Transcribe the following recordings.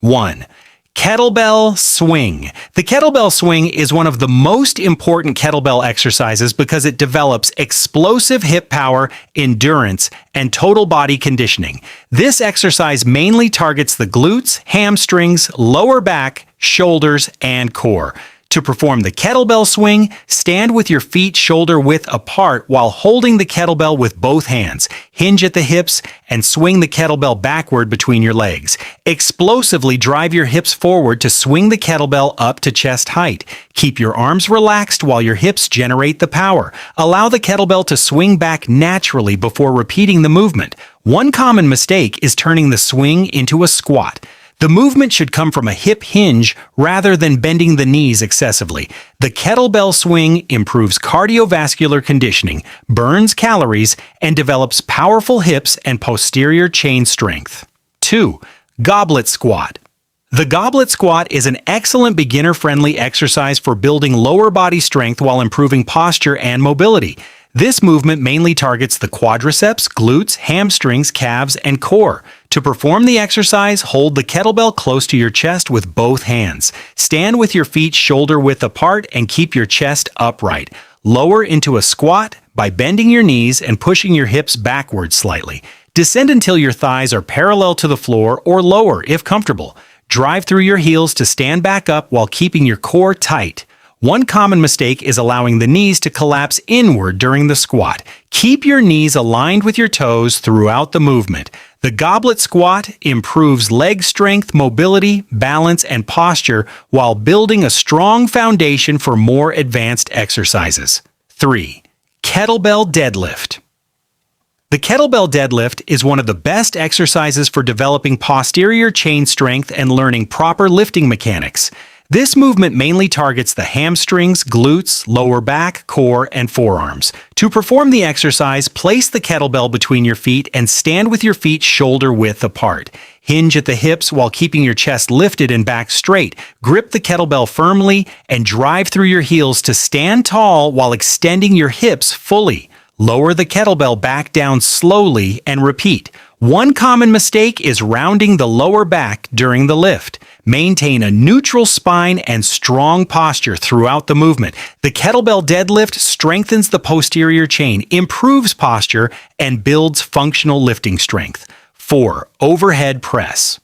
1. Kettlebell Swing. The kettlebell swing is one of the most important kettlebell exercises because it develops explosive hip power, endurance, and total body conditioning. This exercise mainly targets the glutes, hamstrings, lower back, shoulders, and core. To perform the kettlebell swing, stand with your feet shoulder width apart while holding the kettlebell with both hands. Hinge at the hips and swing the kettlebell backward between your legs. Explosively drive your hips forward to swing the kettlebell up to chest height. Keep your arms relaxed while your hips generate the power. Allow the kettlebell to swing back naturally before repeating the movement. One common mistake is turning the swing into a squat. The movement should come from a hip hinge rather than bending the knees excessively. The kettlebell swing improves cardiovascular conditioning, burns calories, and develops powerful hips and posterior chain strength. 2. Goblet Squat. The Goblet Squat is an excellent beginner-friendly exercise for building lower body strength while improving posture and mobility. This movement mainly targets the quadriceps, glutes, hamstrings, calves, and core. To perform the exercise, hold the kettlebell close to your chest with both hands. Stand with your feet shoulder width apart and keep your chest upright. Lower into a squat by bending your knees and pushing your hips backward slightly. Descend until your thighs are parallel to the floor or lower if comfortable. Drive through your heels to stand back up while keeping your core tight. One common mistake is allowing the knees to collapse inward during the squat. Keep your knees aligned with your toes throughout the movement. The Goblet Squat improves leg strength, mobility, balance, and posture while building a strong foundation for more advanced exercises. 3. Kettlebell Deadlift. The Kettlebell Deadlift is one of the best exercises for developing posterior chain strength and learning proper lifting mechanics. This movement mainly targets the hamstrings, glutes, lower back, core, and forearms. To perform the exercise, place the kettlebell between your feet and stand with your feet shoulder width apart. Hinge at the hips while keeping your chest lifted and back straight. Grip the kettlebell firmly and drive through your heels to stand tall while extending your hips fully. Lower the kettlebell back down slowly and repeat. One common mistake is rounding the lower back during the lift. Maintain a neutral spine and strong posture throughout the movement. The kettlebell deadlift strengthens the posterior chain, improves posture, and builds functional lifting strength. 4. Overhead press.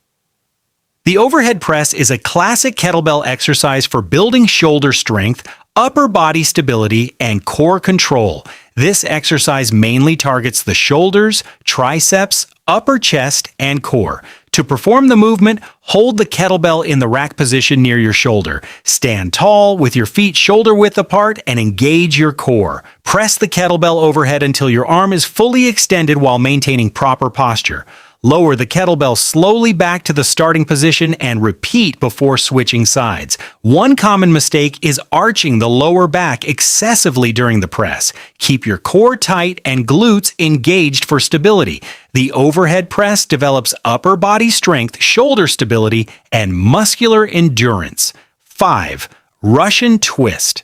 The overhead press is a classic kettlebell exercise for building shoulder strength, upper body stability, and core control. This exercise mainly targets the shoulders, triceps, upper chest, and core. To perform the movement, hold the kettlebell in the rack position near your shoulder. Stand tall with your feet shoulder width apart and engage your core. Press the kettlebell overhead until your arm is fully extended while maintaining proper posture. Lower the kettlebell slowly back to the starting position and repeat before switching sides. One common mistake is arching the lower back excessively during the press. Keep your core tight and glutes engaged for stability. The overhead press develops upper body strength, shoulder stability, and muscular endurance. 5. Russian Twist.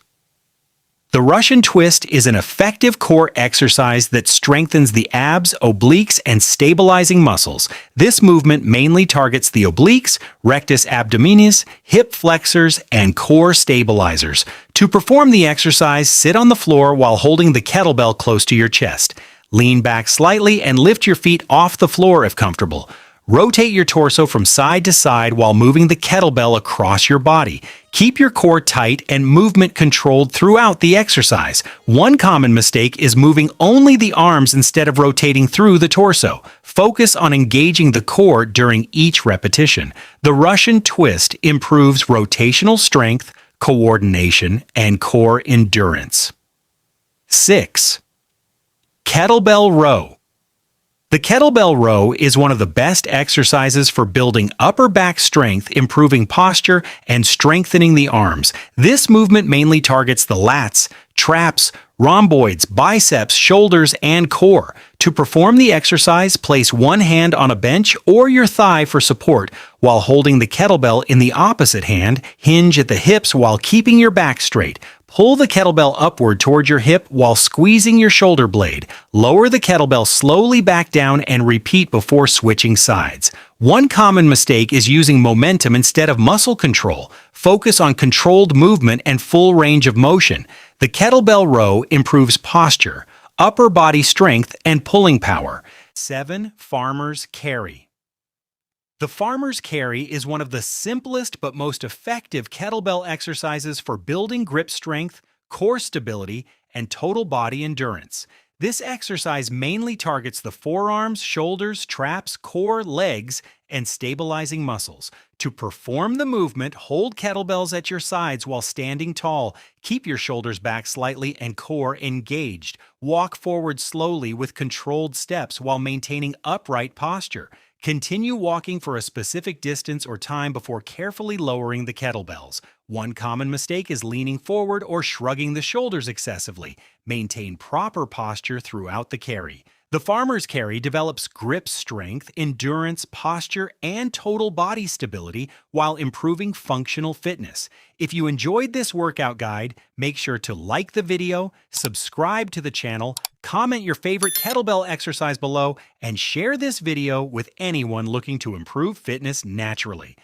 The Russian twist is an effective core exercise that strengthens the abs, obliques, and stabilizing muscles. This movement mainly targets the obliques, rectus abdominis, hip flexors, and core stabilizers. To perform the exercise, sit on the floor while holding the kettlebell close to your chest. Lean back slightly and lift your feet off the floor if comfortable. Rotate your torso from side to side while moving the kettlebell across your body. Keep your core tight and movement controlled throughout the exercise. One common mistake is moving only the arms instead of rotating through the torso. Focus on engaging the core during each repetition. The Russian twist improves rotational strength, coordination, and core endurance. 6. Kettlebell Row. The Kettlebell Row is one of the best exercises for building upper back strength, improving posture, and strengthening the arms. This movement mainly targets the lats, traps, rhomboids, biceps, shoulders, and core. To perform the exercise, place one hand on a bench or your thigh for support while holding the kettlebell in the opposite hand. Hinge at the hips while keeping your back straight. Pull the kettlebell upward toward your hip while squeezing your shoulder blade. Lower the kettlebell slowly back down and repeat before switching sides. One common mistake is using momentum instead of muscle control. Focus on controlled movement and full range of motion. The kettlebell row improves posture, upper body strength, and pulling power. 7. Farmer's carry. The farmer's carry is one of the simplest but most effective kettlebell exercises for building grip strength, core stability, and total body endurance. This exercise mainly targets the forearms, shoulders, traps, core, legs, and stabilizing muscles. To perform the movement, hold kettlebells at your sides while standing tall. Keep your shoulders back slightly and core engaged. Walk forward slowly with controlled steps while maintaining upright posture. Continue walking for a specific distance or time before carefully lowering the kettlebells. One common mistake is leaning forward or shrugging the shoulders excessively. Maintain proper posture throughout the carry. The farmer's carry develops grip strength, endurance, posture, and total body stability while improving functional fitness. If you enjoyed this workout guide, make sure to like the video, subscribe to the channel, comment your favorite kettlebell exercise below, and share this video with anyone looking to improve fitness naturally.